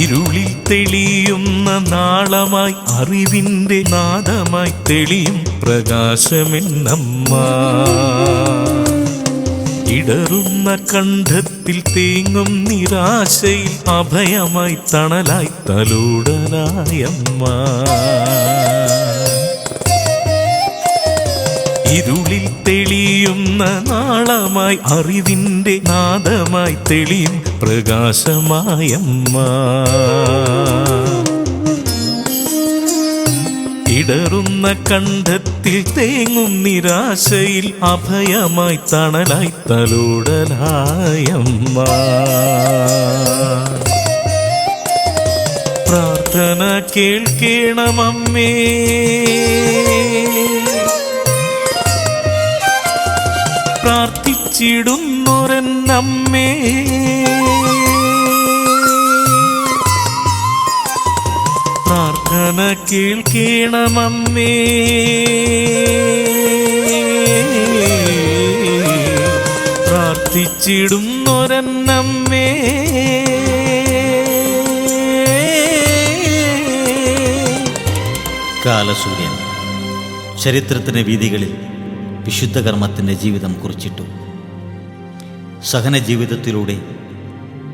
ഇരുളിൽ തെളിയുന്ന നാളമായി അറിവിന്റെ നാദമായി തെളിയും പ്രകാശമെന്നമ്മ. ഇടറുന്ന കണ്ഠത്തിൽ തേങ്ങും നിരാശയിൽ അഭയമായി തണലായി തലോടലായമ്മ. ഇരുളിൽ തെളിയുന്ന നാളമായി അറിവിന്റെ നാദമായി തെളിയും പ്രകാശമായമ്മ. ഇടറുന്ന കണ്ഠത്തിൽ തേങ്ങും നിരാശയിൽ അഭയമായി തണലായി തലോടലായമ്മ. പ്രാർത്ഥന കേൾക്കേണമമ്മേ, പ്രാർത്ഥിച്ചിടുന്നൊരെന്നമ്മേ. പ്രാർത്ഥന കേൾക്കേണമമ്മേ, പ്രാർത്ഥിച്ചിടുന്നൊരെന്നമ്മേ. കാലസൂര്യൻ ചരിത്രത്തിന്റെ വീഥികളിൽ വിശുദ്ധ കർമ്മത്തിൻ്റെ ജീവിതം കുറിച്ചിട്ടു. സഹന ജീവിതത്തിലൂടെ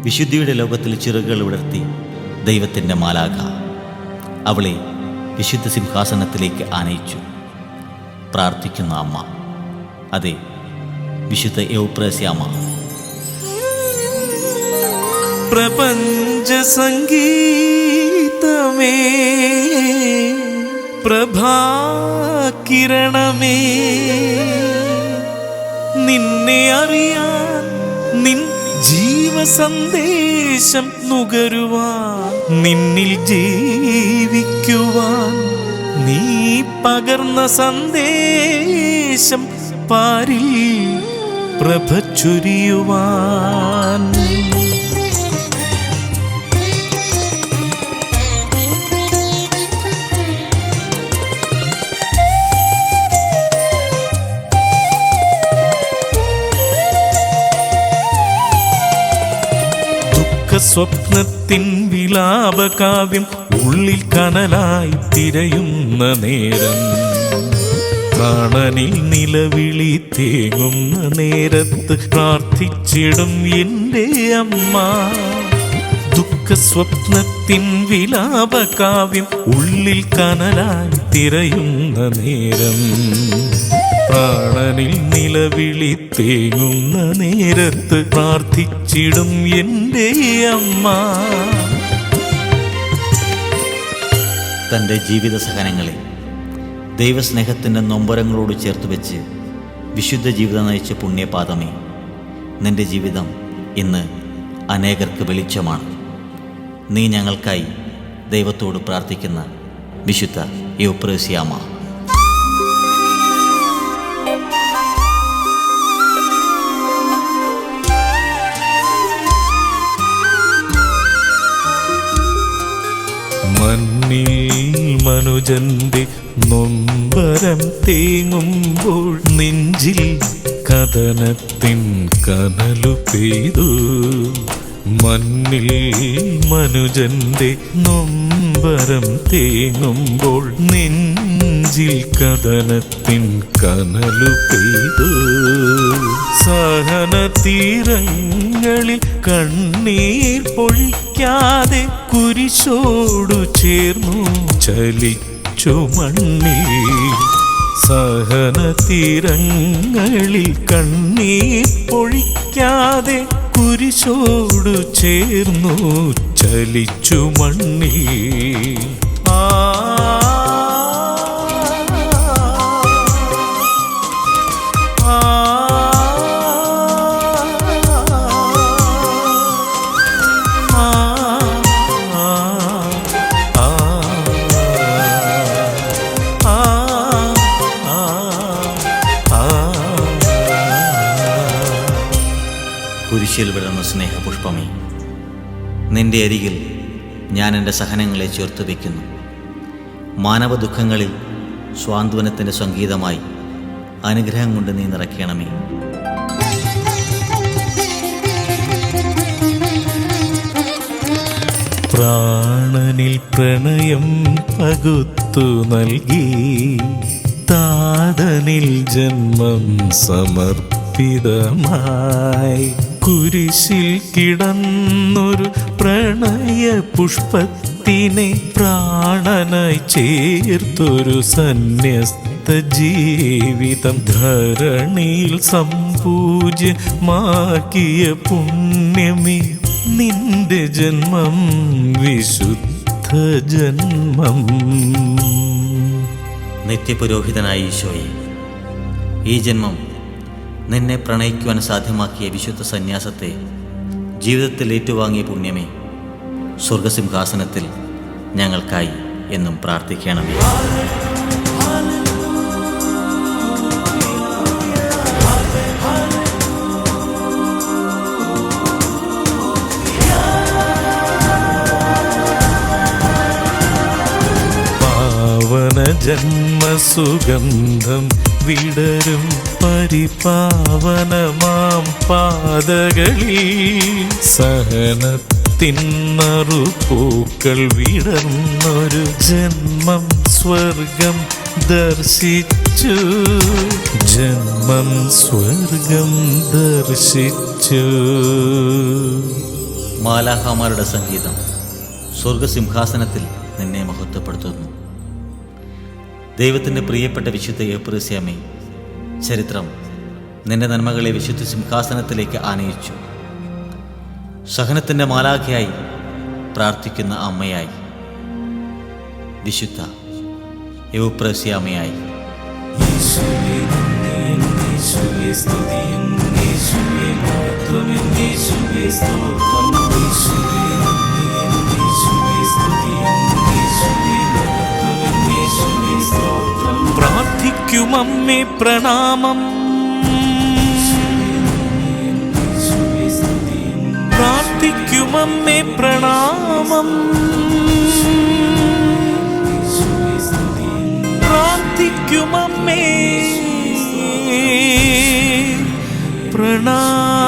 വിശുദ്ധിയുടെ ലോകത്തിൽ ചിറകുകൾ വിടർത്തി ദൈവത്തിൻ്റെ മാലാഖ അവളെ വിശുദ്ധ സിംഹാസനത്തിലേക്ക് ആനയിച്ചു. പ്രാർത്ഥിക്കുന്ന അമ്മ, അതെ, വിശുദ്ധ യൗപ്രസ്യാമ്മ. പ്രപഞ്ച സംഗീതമേ, പ്രഭാകിരണമേ, നിന്നെ അറിയാൻ, നിൻ ജീവസന്ദേശം നുകരുവാൻ, നിന്നിൽ ജീവിക്കുവാൻ, നീ പകർന്ന സന്ദേശം പാരിൽ പ്രഭ ചൊരിയുവാൻ. സ്വപ്നത്തിൻ വിലാപകാവ്യം ഉള്ളിൽ കനലായി തിരയുന്ന നേരം, പ്രാണനിൽ നിലവിളി തേങ്ങുന്ന നേരത്ത് പ്രാർത്ഥിച്ചിടും എൻ്റെ അമ്മ. ദുഃഖസ്വപ്നത്തിൻ വിലാപകാവ്യം ഉള്ളിൽ കനലായി തിരയുന്ന നേരം, പ്രാണനിൽ നിലവിളി തേങ്ങുന്ന നേരത്ത് പ്രാർത്ഥിച്ചിടും എൻ്റെ അമ്മ. തൻ്റെ ജീവിത സഹനങ്ങളെ ദൈവസ്നേഹത്തിൻ്റെ നൊമ്പരങ്ങളോട് ചേർത്ത് വെച്ച് വിശുദ്ധ ജീവിതം നയിച്ച പുണ്യപാദമേ, നിൻ്റെ ജീവിതം ഇന്ന് അനേകർക്ക് വെളിച്ചമാണ്. നീ ഞങ്ങൾക്കായി ദൈവത്തോട് പ്രാർത്ഥിക്കുന്ന വിശുദ്ധ യൗപ്രസ്യാമ്മ. മണ്ണിൽ മനുജന്റെ നൊമ്പരം തേങ്ങുമ്പോൾ നെഞ്ചിൽ കഥനത്തിൻ കനലു പെയ്തു. മണ്ണിൽ മനുജന്റെ നൊമ്പരം തേങ്ങുമ്പോൾ നെഞ്ചിൽ കഥനത്തിൻ കനലു പെയ്തു. സഹന തീരങ്ങളിൽ കണ്ണീർ പൊഴിക്കാതെ കുരിശോടു ചേർന്നു ചലിച്ചു മണ്ണിൽ. സഹന തീരങ്ങളിൽ കണ്ണീർ പൊഴിക്കാതെ കുരിശോടു ചേർന്നു ചലിച്ചു മണ്ണിൽ. കുരിശിൽ വിടുന്ന സ്നേഹപുഷ്പമേ, നിന്റെ അരികിൽ ഞാൻ എൻ്റെ സഹനങ്ങളെ ചേർത്ത് വയ്ക്കുന്നു. മാനവ ദുഃഖങ്ങളിൽ സ്വാന്തവനത്തിൻ്റെ സംഗീതമായി അനുഗ്രഹം കൊണ്ട് നീ നിറയ്ക്കണമേ. പ്രാണനിൽ പ്രണയം പകുത്തു നൽകി താതനിൽ ജന്മം സമർപ്പിതമായി കുരിശിൽ കിടന്നൊരു പ്രണയ പുഷ്പത്തിനെ പ്രാണനായി ചേർത്തൊരു സന്യസ്ത ജീവിതം ധരണിയിൽ സംപൂജ്യമാക്കിയ പുണ്യമേ, നിന്റെ ജന്മം വിശുദ്ധ ജന്മം. നിത്യപുരോഹിതനായ ഈശോയെ, ഈ ജന്മം നിന്നെ പ്രണയിക്കുവാൻ സാധ്യമാക്കിയ വിശുദ്ധ സന്യാസത്തെ ജീവിതത്തിൽ ഏറ്റുവാങ്ങിയ പുണ്യമേ, സ്വർഗസിംഹാസനത്തിൽ ഞങ്ങൾക്കായി എന്നും പ്രാർത്ഥിക്കണമേ. ജന്മസുഗന്ധം വിടരും പരിപാവനമാം പാതകളിൽ സഹനത്തിന്നറുപൂക്കൾ വിടർന്നൊരു ജന്മം സ്വർഗം ദർശിച്ചു, ജന്മം സ്വർഗം ദർശിച്ചു. മാലാഖമാരുടെ സംഗീതം സ്വർഗസിംഹാസനത്തിൽ നിന്നെ മഹത്വപ്പെടുത്തുന്നു. ദൈവത്തിൻ്റെ പ്രിയപ്പെട്ട വിശുദ്ധ എപ്പുറസ്യാമേ, ചരിത്രം നിന്റെ നന്മകളെ വിശുദ്ധ സിംഹാസനത്തിലേക്ക് ആനയിച്ചു. സഹനത്തിൻ്റെ മാലാഖയായി പ്രാർത്ഥിക്കുന്ന അമ്മയായി, വിശുദ്ധ എപ്പുറസ്യാമയായി പ്രാർത്ഥിക്കുമമ്മേ പ്രണാമം, പ്രാർത്ഥിക്കുമമ്മേ പ്രണാമം, പ്രാർത്ഥിക്കുമമ്മേ പ്രണാമം.